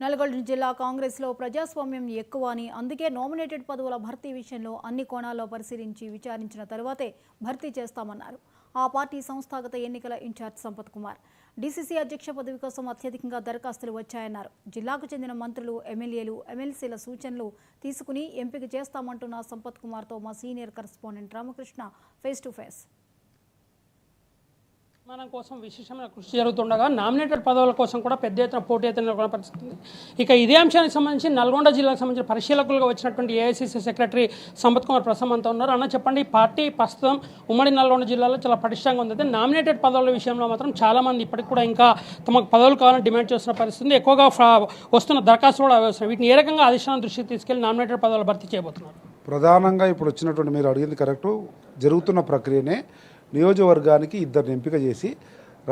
నల్గొండ జిల్లా కాంగ్రెస్లో ప్రజాస్వామ్యం ఎక్కువ అని, అందుకే నామినేటెడ్ పదవుల భర్తీ విషయంలో అన్ని కోణాల్లో పరిశీలించి విచారించిన తరువాతే భర్తీ చేస్తామన్నారు ఆ పార్టీ సంస్థాగత ఎన్నికల ఇన్ఛార్జ్ సంపత్ కుమార్. డీసీసీ అధ్యక్ష పదవి కోసం అత్యధికంగా దరఖాస్తులు వచ్చాయన్నారు. జిల్లాకు చెందిన మంత్రులు, ఎమ్మెల్యేలు, ఎమ్మెల్సీల సూచనలు తీసుకుని ఎంపిక చేస్తామంటున్న సంపత్ కుమార్తో మా senior correspondent Ramakrishna face to face. నిర్మాణం కోసం విశేషమైన కృషి జరుగుతుండగా నామినేటెడ్ పదవుల కోసం కూడా పెద్ద ఎత్తున పోటీ ఎత్తున పరిస్థితి. ఇక ఇదే అంశానికి సంబంధించి నల్గొండ జిల్లాకు సంబంధించిన పరిశీలకులుగా వచ్చినటువంటి ఏఐసీసీ సెక్రటరీ సంపత్ కుమార్ ప్రసమంతో ఉన్నారు. అన్న చెప్పండి, పార్టీ ప్రస్తుతం ఉమ్మడి నల్గొండ జిల్లాలో చాలా పటిష్టంగా ఉంది. అయితే నామినేటెడ్ పదవుల విషయంలో మాత్రం చాలామంది ఇప్పటికి కూడా ఇంకా తమకు పదవులు కావాలని డిమాండ్ చేస్తున్న పరిస్థితి. ఎక్కువగా వస్తున్న దరఖాస్తులు కూడా అవసరం. వీటిని ఏ రకంగా అధిష్టానం దృష్టికి తీసుకెళ్లి నామినేటెడ్ పదవులు భర్తీ చేయబోతున్నారు? ప్రధానంగా ఇప్పుడు వచ్చినటువంటి మీరు అడిగింది కరెక్టు. జరుగుతున్న ప్రక్రియనే నియోజకవర్గానికి ఇద్దరిని ఎంపిక చేసి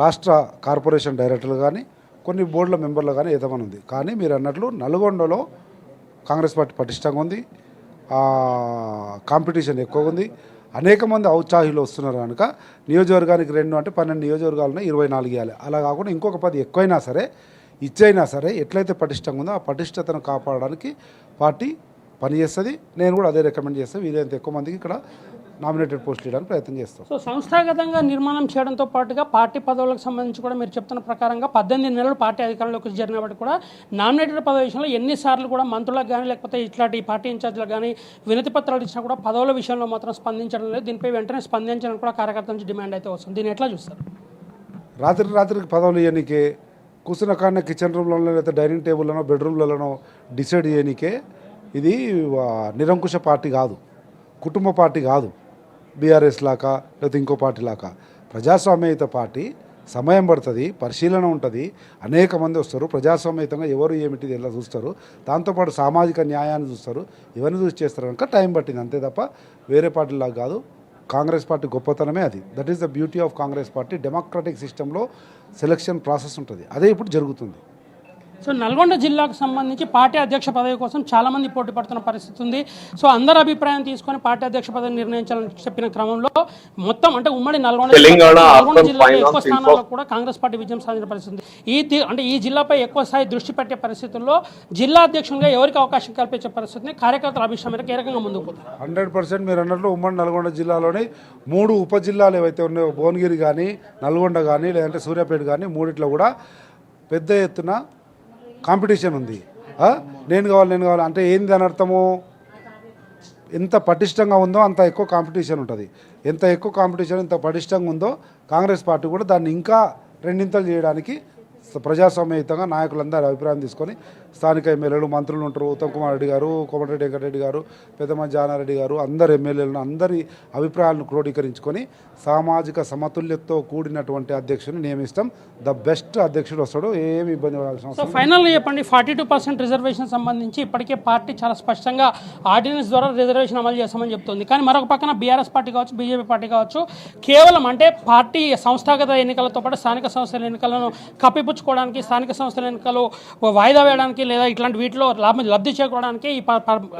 రాష్ట్ర కార్పొరేషన్ డైరెక్టర్లు కానీ కొన్ని బోర్డుల మెంబర్లు కానీ ఏదమని ఉంది. కానీ మీరు అన్నట్లు నల్గొండలో కాంగ్రెస్ పార్టీ పటిష్టంగా ఉంది, కాంపిటీషన్ ఎక్కువగా ఉంది, అనేక మంది ఔత్సాహికులు వస్తున్నారు కనుక నియోజకవర్గానికి 2 అంటే 12 నియోజకవర్గాలను 24 ఇవ్వాలి. అలా కాకుండా ఇంకొక 10 ఎక్కువైనా సరే ఇచ్చైనా సరే ఎట్లయితే పటిష్టంగా ఉందో ఆ పటిష్టతను కాపాడడానికి పార్టీ పనిచేస్తుంది. నేను కూడా అదే రికమెండ్ చేస్తాను. వీలైనంత ఎక్కువ మందికి ఇక్కడ నామినేటెడ్ పోస్టులు ఇవ్వడానికి ప్రయత్నం చేస్తాం. సో సంస్థాగతంగా నిర్మాణం చేయడంతో పాటుగా పార్టీ పదవులకు సంబంధించి కూడా మీరు చెప్తున్న ప్రకారంగా 18 నెలలు పార్టీ అధికారంలోకి జరిగినప్పటికీ కూడా నామినేటెడ్ పదవి విషయంలో ఎన్నిసార్లు కూడా మంత్రులకు కానీ లేకపోతే ఇట్లాంటి పార్టీ ఇన్ఛార్జ్లకు కానీ వినతి పత్రాలు ఇచ్చినా కూడా పదవుల విషయంలో మాత్రం స్పందించడం లేదు. దీనిపై వెంటనే స్పందించడానికి కూడా కార్యకర్తల నుంచి డిమాండ్ అయితే వస్తుంది. దీన్ని ఎట్లా చూస్తారు? రాత్రికి పదవులు ఇవ్వనికే కూర్చున్న కాడనే కిచెన్ రూమ్లలో లేకపోతే డైనింగ్ టేబుల్లోనో బెడ్రూమ్లలోనో డిసైడ్ చేయనికే ఇది నిరంకుశ పార్టీ కాదు, కుటుంబ పార్టీ కాదు, బీఆర్ఎస్ లాగా లేకపోతే ఇంకో పార్టీ లాగా. ప్రజాస్వామ్యయుత పార్టీ సమయం పడుతుంది, పరిశీలన ఉంటుంది, అనేక మంది వస్తారు. ప్రజాస్వామ్యయుతంగా ఎవరు ఏమిటిది ఎలా చూస్తారు, దాంతోపాటు సామాజిక న్యాయాన్ని చూస్తారు. ఇవన్నీ చూసి చేస్తారు కనుక టైం పట్టింది, అంతే తప్ప వేరే పార్టీలాగా కాదు. కాంగ్రెస్ పార్టీ గొప్పతనమే అది. That is the beauty of Congress party. Democratic సిస్టంలో సెలక్షన్ ప్రాసెస్ ఉంటుంది, అదే ఇప్పుడు జరుగుతుంది. సో నల్గొండ జిల్లాకు సంబంధించి పార్టీ అధ్యక్ష పదవి కోసం చాలామంది పోటీ పడుతున్న పరిస్థితి ఉంది. సో అందరి అభిప్రాయం తీసుకొని పార్టీ అధ్యక్ష పదవి నిర్ణయించాలని చెప్పిన క్రమంలో మొత్తం అంటే ఉమ్మడి నల్గొండ జిల్లాలో ఎక్కువ స్థానాల్లో కూడా కాంగ్రెస్ పార్టీ విజయం సాధించిన పరిస్థితి. ఈ జిల్లాపై ఎక్కువ స్థాయి దృష్టి పెట్టే పరిస్థితుల్లో జిల్లా అధ్యక్షునిగా ఎవరికి అవకాశం కల్పించే పరిస్థితిని కార్యకర్తల అభిప్రాయం మేరకు ఏ రకంగా ముందుకు పోతారు? 100% మీరు అన్నట్లు ఉమ్మడి నల్గొండ జిల్లాలోని 3 ఉప జిల్లాలు ఏవైతే ఉన్నాయో, భువనగిరి కానీ, నల్గొండ కానీ, లేదంటే సూర్యాపేట కానీ, మూడిట్లో కూడా పెద్ద ఎత్తున కాంపిటీషన్ ఉంది. నేను కావాలి అంటే ఏంది అని అర్థము? ఎంత పటిష్టంగా ఉందో అంత ఎక్కువ కాంపిటీషన్ ఉంటుంది. ఎంత ఎక్కువ కాంపిటీషన్, ఎంత పటిష్టంగా ఉందో కాంగ్రెస్ పార్టీ కూడా దాన్ని ఇంకా రెండింతలు చేయడానికి ప్రజాస్వామ్యయుతంగా నాయకులందరూ అభిప్రాయం తీసుకొని స్థానిక ఎమ్మెల్యేలు, మంత్రులు ఉంటారు. ఉత్తమ్ కుమార్ రెడ్డి గారు, కోమటిరెడ్డి వెంకటరెడ్డి గారు, పెద్దమంచి జానారెడ్డి గారు, అందరు ఎమ్మెల్యేలను అందరి అభిప్రాయాలను క్రోడీకరించుకొని సామాజిక సమతుల్యతతో కూడినటువంటి అధ్యక్షుని నియమిస్తాం. ద బెస్ట్ అధ్యక్షుడు వస్తాడు, ఏమి ఇబ్బంది పడాల్సిన అవసరం. ఫైనల్గా చెప్పండి, 42% రిజర్వేషన్ సంబంధించి ఇప్పటికే పార్టీ చాలా స్పష్టంగా ఆర్డినెన్స్ ద్వారా రిజర్వేషన్ అమలు చేస్తామని చెప్తుంది. కానీ మరొక పక్కన బీఆర్ఎస్ పార్టీ కావచ్చు, బీజేపీ పార్టీ కావచ్చు, కేవలం అంటే పార్టీ సంస్థాగత ఎన్నికలతో పాటు స్థానిక సంస్థల ఎన్నికలను కప్పిపుచ్చుకోవడానికి, స్థానిక సంస్థల ఎన్నికలు వాయిదా వేయడానికి లేదా ఇట్లాంటి వీటిలో లబ్ధి చేకూడడానికి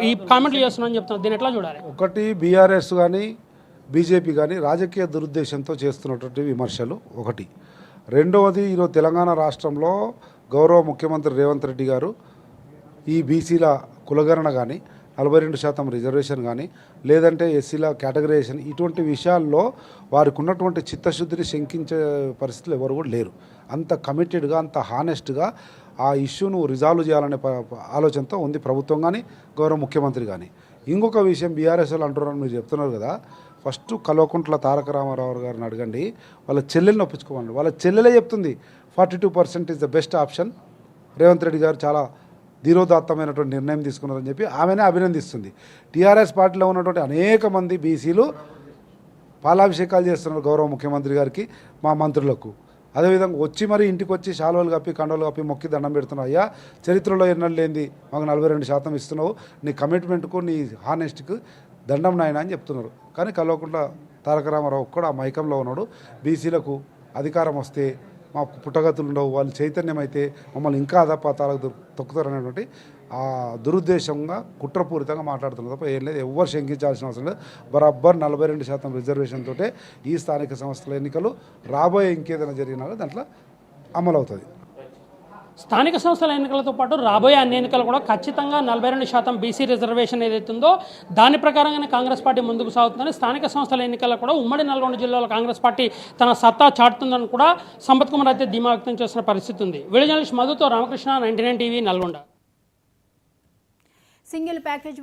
ఈ కామెంట్లు చేస్తున్నారని చెప్తున్నారు. దీన్ని ఎట్లా చూడాలి? ఒకటి, బీఆర్ఎస్ కానీ బీజేపీ కానీ రాజకీయ దురుద్దేశంతో చేస్తున్నటువంటి విమర్శలు ఒకటి. రెండవది, ఈరోజు తెలంగాణ రాష్ట్రంలో గౌరవ ముఖ్యమంత్రి రేవంత్ రెడ్డి గారు ఈ బీసీల కులగణన కానీ, 42% రిజర్వేషన్ కానీ, లేదంటే ఎస్సీల కేటగరైజేషన్, ఇటువంటి విషయాల్లో వారికి ఉన్నటువంటి చిత్తశుద్ధిని శంకించే పరిస్థితులు ఎవరు కూడా లేరు. అంత కమిటెడ్గా, అంత హానెస్ట్గా ఆ ఇష్యూను రిజాల్వ్ చేయాలనే ఆలోచనతో ఉంది ప్రభుత్వం కానీ, గౌరవ ముఖ్యమంత్రి కానీ. ఇంకొక విషయం, బీఆర్ఎస్ వాళ్ళు అంటున్నారని మీరు చెప్తున్నారు కదా, ఫస్ట్ కల్వకుంట్ల తారక రామారావు గారిని అడగండి, వాళ్ళ చెల్లెల్ని ఒప్పించుకోమండి. వాళ్ళ చెల్లెలే చెప్తుంది 42% is the best option, Revanth Reddy గారు చాలా ధీరోదాత్తమైనటువంటి నిర్ణయం తీసుకున్నారని చెప్పి ఆమెనే అభినందిస్తుంది. టీఆర్ఎస్ పార్టీలో ఉన్నటువంటి అనేక మంది బీసీలు పాలాభిషేకాలు చేస్తున్నారు గౌరవ ముఖ్యమంత్రి గారికి, మా మంత్రులకు. అదేవిధంగా వచ్చి మరి ఇంటికి వచ్చి శాలువలు కప్పి, కండలు కప్పి మొక్కి దండం పెడుతున్నావు. అయ్యా, చరిత్రలో ఎన్నడూ లేనిది మాకు 42% ఇస్తున్నావు, నీ కమిట్మెంట్కు, నీ హానెస్ట్కు దండం నాయన అని చెప్తున్నారు. కానీ కల్వకుంట్ల తారక రామారావు కూడా ఆ మైకంలో ఉన్నాడు. బీసీలకు అధికారం వస్తే మాకు పుట్టగతులు ఉండవు, వాళ్ళు చైతన్యం అయితే మమ్మల్ని ఇంకా అధపాతాలకు తొక్కుతారు అనేటువంటి ఆ దురుద్దేశంగా కుట్రపూరితంగా మాట్లాడుతున్నారు తప్ప ఏం లేదు. ఎవరు శంకించాల్సిన అవసరం లేదు. బరాబర్ 42% రిజర్వేషన్ తోటే ఈ స్థానిక సంస్థల ఎన్నికలు రాబోయే ఇంకేదైనా జరిగినా దాంట్లో అమలు అవుతుంది. స్థానిక సంస్థల ఎన్నికలతో పాటు రాబోయే అన్ని ఎన్నికలు కూడా ఖచ్చితంగా 42% బీసీ రిజర్వేషన్ ఏదైతుందో దాని ప్రకారంగానే కాంగ్రెస్ పార్టీ ముందుకు సాగుతుందని, స్థానిక సంస్థల ఎన్నికల్లో కూడా ఉమ్మడి నల్గొండ జిల్లాలో కాంగ్రెస్ పార్టీ తన సత్తా చాటుతుందని కూడా సంపత్ కుమార్ అయితే ధీమా వ్యక్తం చేస్తున్న పరిస్థితి ఉంది. వీడియో జర్నలిస్ట్ మధుతో Ramakrishna, 99 TV, Nalgonda. Single package